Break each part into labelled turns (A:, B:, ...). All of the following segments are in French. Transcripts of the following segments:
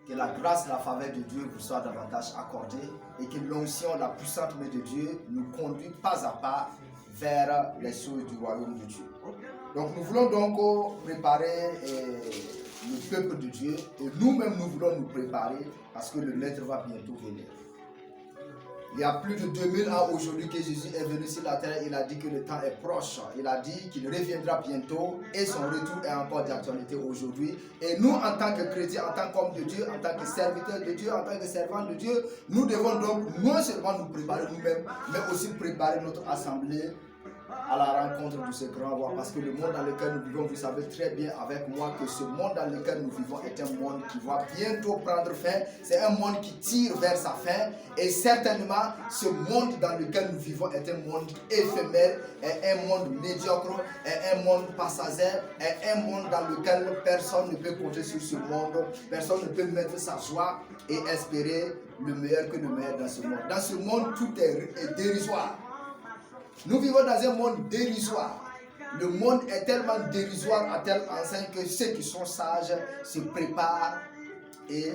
A: Que la grâce et la faveur de Dieu vous soient davantage accordées et que l'onction, la puissante main de Dieu nous conduit pas à pas vers les choses du royaume de Dieu. Donc nous voulons donc préparer le peuple de Dieu et nous-mêmes nous voulons nous préparer parce que le maître va bientôt venir. Il y a plus de 2000 ans aujourd'hui que Jésus est venu sur la terre. Il a dit que le temps est proche. Il a dit qu'il reviendra bientôt et son retour est encore d'actualité aujourd'hui. Et nous, en tant que chrétiens, en tant qu'hommes de Dieu, en tant que serviteurs de Dieu, en tant que servants de Dieu, nous devons donc non seulement nous préparer nous-mêmes, mais aussi préparer notre assemblée à la rencontre de ce grand roi. Parce que le monde dans lequel nous vivons, vous savez très bien avec moi que ce monde dans lequel nous vivons est un monde qui va bientôt prendre fin. C'est un monde qui tire vers sa fin. Et certainement, ce monde dans lequel nous vivons est un monde éphémère, est un monde médiocre, est un monde passager, est un monde dans lequel personne ne peut compter sur ce monde. Personne ne peut mettre sa joie et espérer le meilleur que le meilleur dans ce monde. Dans ce monde, tout est dérisoire. Nous vivons dans un monde dérisoire. Le monde est tellement dérisoire à tel enseigne que ceux qui sont sages se préparent et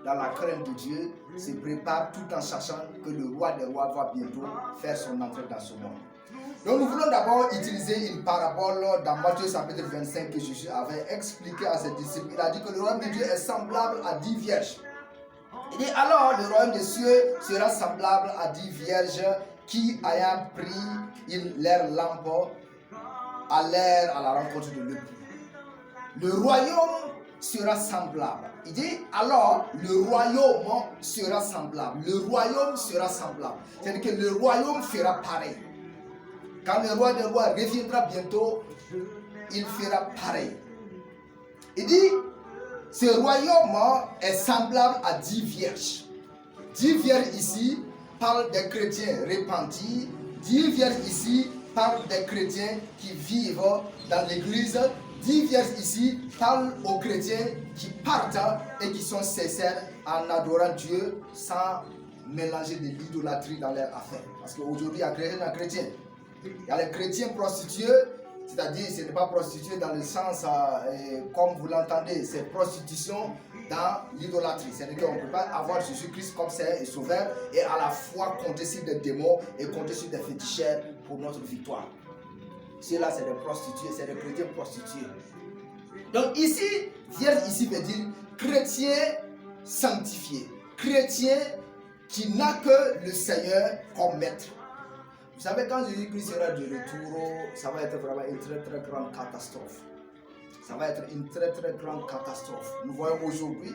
A: dans la crainte de Dieu se préparent tout en sachant que le roi des rois va bientôt faire son entrée dans ce monde. Donc nous voulons d'abord utiliser une parabole dans Matthieu chapitre 25 que Jésus avait expliqué à ses disciples. Il a dit que le royaume de Dieu est semblable à 10 vierges. Il dit alors le royaume des cieux sera semblable à 10 vierges qui ayant pris leur lampe allèrent à la rencontre de l'époux. Le royaume sera semblable. Il dit alors le royaume sera semblable. Le royaume sera semblable. C'est-à-dire que le royaume fera pareil. Quand le roi des rois reviendra bientôt, il fera pareil. Il dit ce royaume est semblable à 10 vierges. 10 vierges ici parle des chrétiens repentis. 10 vierges ici parle des chrétiens qui vivent dans l'église. 10 vierges ici parlent aux chrétiens qui partent et qui sont sincères en adorant Dieu sans mélanger de l'idolâtrie dans leurs affaires. Parce qu'aujourd'hui, il y a chrétiens. Il y a les chrétiens prostitués, c'est-à-dire ce n'est pas prostitué dans le sens comme vous l'entendez, c'est prostitution dans l'idolâtrie. C'est-à-dire qu'on ne peut pas avoir Jésus-Christ comme Seigneur et Sauveur et à la fois compter sur des démons et compter sur des féticheurs pour notre victoire. Ceux-là, c'est des prostitués, c'est des chrétiens prostitués. Donc ici, vierge ici veut dire chrétien sanctifié, chrétien qui n'a que le Seigneur comme maître. Vous savez, quand Jésus-Christ sera de retour, ça va être vraiment une très très grande catastrophe. Ça va être une très très grande catastrophe. Nous voyons aujourd'hui,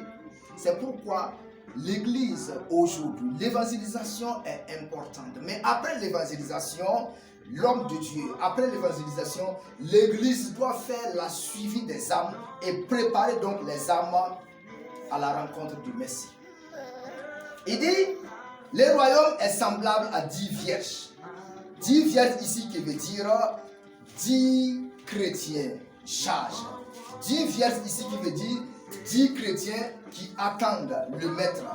A: c'est pourquoi l'église aujourd'hui, l'évangélisation est importante. Mais après l'évangélisation, l'homme de Dieu, après l'évangélisation, l'église doit faire la suivi des âmes et préparer donc les âmes à la rencontre du Messie. Il dit, le royaume est semblable à 10 vierges. 10 vierges ici qui veut dire 10 chrétiens sages. 10 vierges ici qui veut dire 10 chrétiens qui attendent le maître.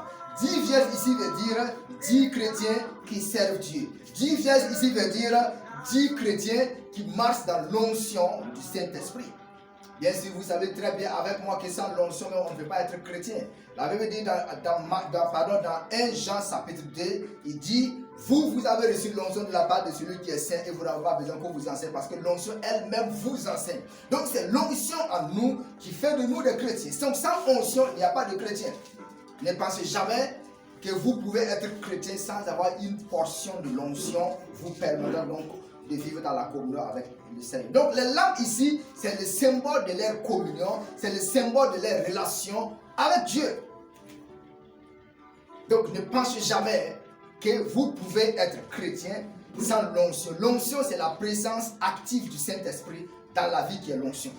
A: 10 vierges ici veut dire 10 chrétiens qui servent Dieu. 10 vierges ici veut dire 10 chrétiens qui marchent dans l'onction du Saint-Esprit. Bien sûr, vous savez très bien avec moi que sans l'onction, on ne peut pas être chrétien. La Bible dit dans 1 Jean chapitre 2, il dit, vous avez reçu l'onction de la part de celui qui est saint et vous n'avez pas besoin qu'on vous enseigne parce que l'onction elle-même vous enseigne. Donc c'est l'onction en nous qui fait de nous des chrétiens. Donc sans onction, il n'y a pas de chrétien. Ne pensez jamais que vous pouvez être chrétien sans avoir une portion de l'onction vous permettant donc de vivre dans la communion avec le Seigneur. Donc les lampes ici, c'est le symbole de leur communion, c'est le symbole de leur relation avec Dieu. Donc ne pensez jamais que vous pouvez être chrétien sans l'onction. L'onction, c'est la présence active du Saint-Esprit dans la vie qui est l'onction.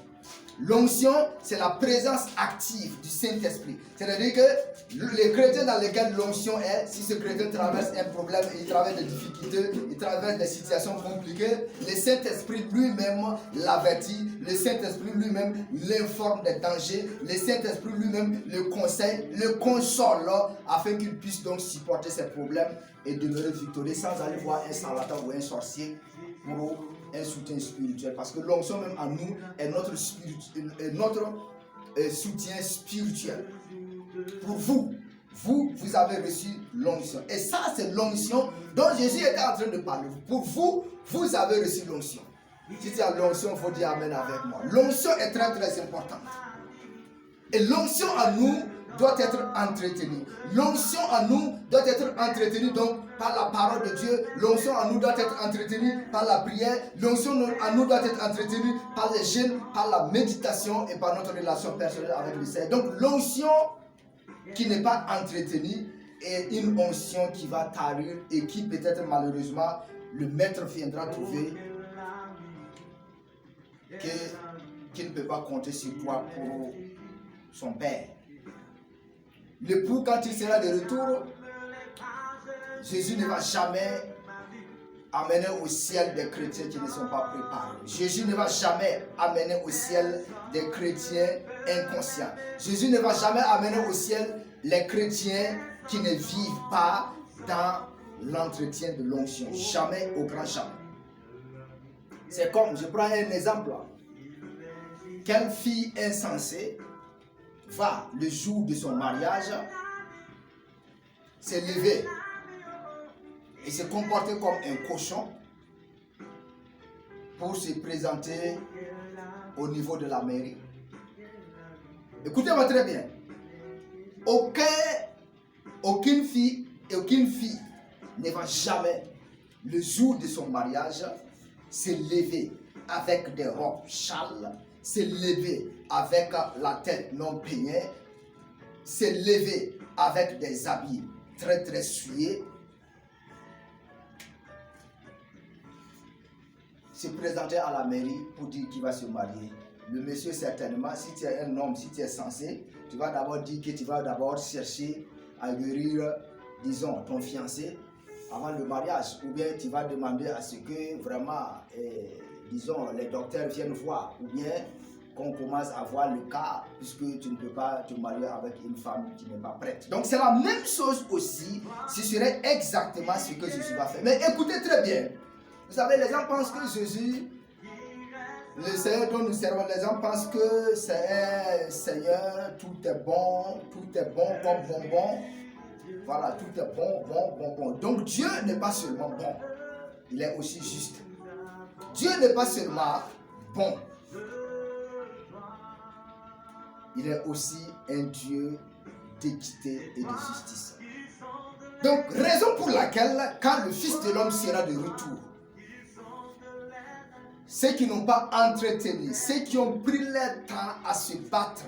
A: L'onction, c'est la présence active du Saint-Esprit. C'est-à-dire que les chrétiens dans lesquels l'onction est, si ce chrétien traverse un problème, il traverse des difficultés, il traverse des situations compliquées, le Saint-Esprit lui-même l'avertit, le Saint-Esprit lui-même l'informe des dangers, le Saint-Esprit lui-même le conseille, le console afin qu'il puisse donc supporter ses problèmes et demeurer victorieux sans aller voir un charlatan ou un sorcier pour un soutien spirituel, parce que l'onction même en nous est notre soutien spirituel. pour vous. Vous avez reçu l'onction. Et ça, c'est l'onction dont Jésus était en train de parler. Pour vous, vous avez reçu l'onction. Si tu as l'onction, il faut dire Amen avec moi. L'onction est très très importante. Et l'onction en nous doit être entretenue. L'onction en nous doit être entretenue donc par la parole de Dieu. L'onction en nous doit être entretenue par la prière. L'onction en nous doit être entretenue par les jeûnes, par la méditation et par notre relation personnelle avec le Seigneur. Donc l'onction qui n'est pas entretenue est une onction qui va tarir et qui peut-être malheureusement le maître viendra trouver qu'il ne peut pas compter sur toi pour son père. L'époux, quand il sera de retour, Jésus ne va jamais amener au ciel des chrétiens qui ne sont pas préparés. Jésus ne va jamais amener au ciel des chrétiens inconscients. Jésus ne va jamais amener au ciel les chrétiens qui ne vivent pas dans l'entretien de l'onction. Jamais, au grand jamais. C'est comme, je prends un exemple. Quelle fille insensée va, le jour de son mariage, se lever et se comporter comme un cochon pour se présenter au niveau de la mairie. Écoutez-moi très bien. Aucune fille ne va jamais, le jour de son mariage, se lever avec des robes châles, se lever avec la tête non peignée, se lever avec des habits très très souillés, se présenter à la mairie pour dire qu'il va se marier. Le monsieur, certainement, si tu es un homme, si tu es censé, tu vas d'abord dire que tu vas d'abord chercher à guérir, disons, ton fiancé avant le mariage. Ou bien tu vas demander à ce que vraiment, disons, les docteurs viennent voir. Ou bien qu'on commence à voir le cas, puisque tu ne peux pas te marier avec une femme qui n'est pas prête. Donc c'est la même chose aussi, ce serait exactement ce que Jésus va faire. Mais écoutez très bien. Vous savez, les gens pensent que Jésus, le Seigneur dont nous servons, les gens pensent que c'est un Seigneur, tout est bon comme bonbon. Voilà, tout est bon. Donc Dieu n'est pas seulement bon, il est aussi juste. Dieu n'est pas seulement bon, il est aussi un Dieu d'équité et de justice. Donc, raison pour laquelle, quand le Fils de l'homme sera de retour, ceux qui n'ont pas entretenu, ceux qui ont pris leur temps à se battre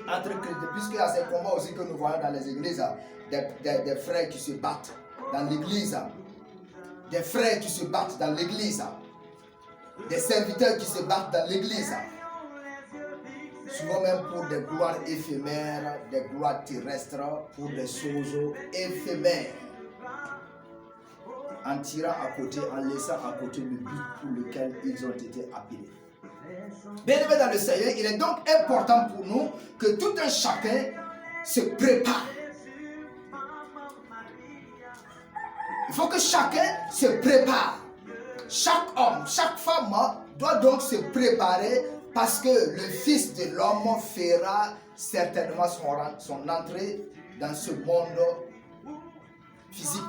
A: entre chrétiens, puisqu'il y a ces combats aussi que nous voyons dans les églises, des frères qui se battent dans l'église, des frères qui se battent dans l'église, des serviteurs qui se battent dans l'église, souvent même pour des gloires éphémères, des gloires terrestres, pour des choses éphémères, en tirant à côté, en laissant à côté le but pour lequel ils ont été appelés. Bien-aimés dans le Seigneur, il est donc important pour nous que tout un chacun se prépare. Il faut que chacun se prépare. Chaque homme, chaque femme doit donc se préparer parce que le Fils de l'homme fera certainement son entrée dans ce monde physique.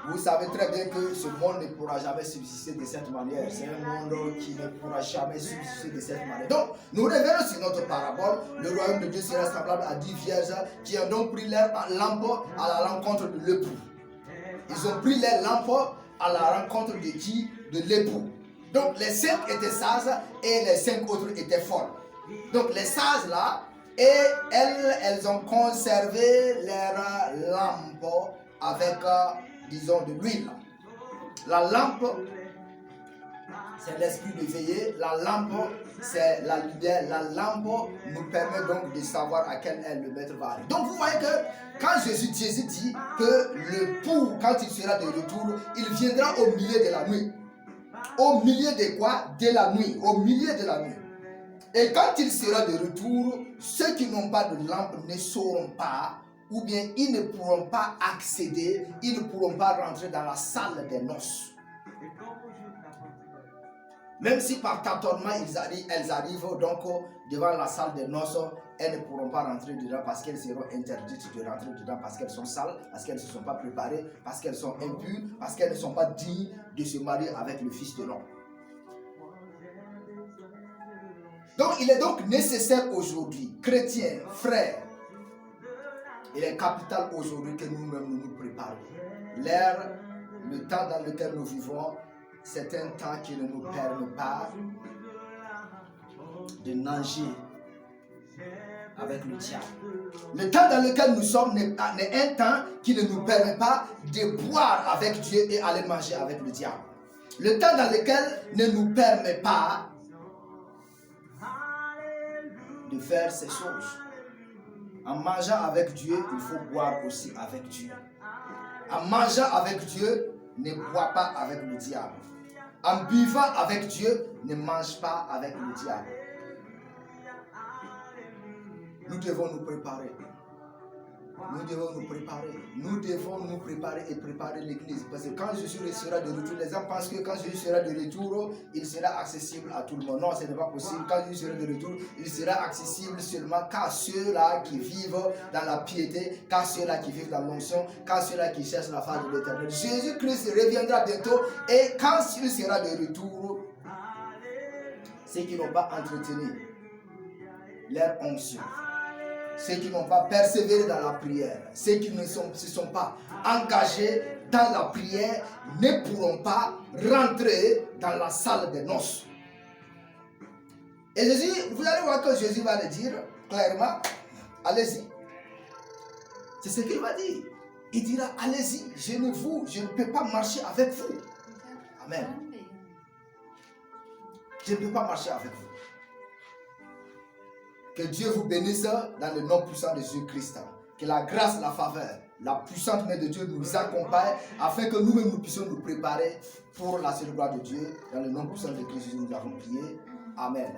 A: Vous savez très bien que ce monde ne pourra jamais subsister de cette manière. C'est un monde qui ne pourra jamais subsister de cette manière. Donc, nous revenons sur notre parabole. Le royaume de Dieu sera semblable à 10 vierges qui ont donc pris leur lampe à la rencontre de l'époux. Ils ont pris leur lampe à la rencontre de qui? De l'époux. Donc, les 5 étaient sages et les 5 autres étaient folles. Donc, les sages là, et elles ont conservé leur lampe avec disons de l'huile. La lampe, c'est l'esprit de veiller. La lampe, c'est la lumière. La lampe nous permet donc de savoir à quelle heure le maître va aller. Donc vous voyez que quand Jésus dit que le pour, quand il sera de retour, il viendra au milieu de la nuit. Au milieu de quoi? De la nuit. Au milieu de la nuit. Et quand il sera de retour, ceux qui n'ont pas de lampe ne sauront pas, ou bien ils ne pourront pas accéder, ils ne pourront pas rentrer dans la salle des noces. Même si par tâtonnement elles arrivent donc devant la salle des noces, elles ne pourront pas rentrer dedans parce qu'elles seront interdites de rentrer dedans parce qu'elles sont sales, parce qu'elles ne se sont pas préparées, parce qu'elles sont impures, parce qu'elles ne sont pas dignes de se marier avec le Fils de l'homme. Donc, il est donc nécessaire aujourd'hui, chrétiens, frères, il est capital aujourd'hui que nous-mêmes nous préparions. Le temps dans lequel nous vivons, c'est un temps qui ne nous permet pas de nager avec le diable. Le temps dans lequel nous sommes n'est un temps qui ne nous permet pas de boire avec Dieu et aller manger avec le diable. Le temps dans lequel ne nous permet pas de faire ces choses. En mangeant avec Dieu, il faut boire aussi avec Dieu. En mangeant avec Dieu, ne bois pas avec le diable. En buvant avec Dieu, ne mange pas avec le diable. Nous devons nous préparer. Nous devons nous préparer. Nous devons nous préparer et préparer l'église. Parce que quand Jésus sera de retour, les gens pensent que quand Jésus sera de retour, il sera accessible à tout le monde. Non, ce n'est pas possible. Quand Jésus sera de retour, il sera accessible seulement qu'à ceux-là qui vivent dans la piété, qu'à ceux-là qui vivent dans l'onction, qu'à ceux-là qui cherchent la face de l'Éternel. Jésus-Christ reviendra bientôt et quand il sera de retour, ceux qui n'ont pas entretenu leur onction, ceux qui n'ont pas persévéré dans la prière, ceux qui ne se sont pas engagés dans la prière ne pourront pas rentrer dans la salle des noces. Et Jésus, vous allez voir que Jésus va le dire clairement, allez-y. C'est ce qu'il va dire. Il dira, allez-y, je ne peux pas marcher avec vous. Amen. Je ne peux pas marcher avec vous. Que Dieu vous bénisse dans le nom puissant de Jésus-Christ. Que la grâce, la faveur, la puissante main de Dieu nous accompagne afin que nous-mêmes nous puissions nous préparer pour la célébration de Dieu. Dans le nom puissant de Christ, nous avons prié. Amen.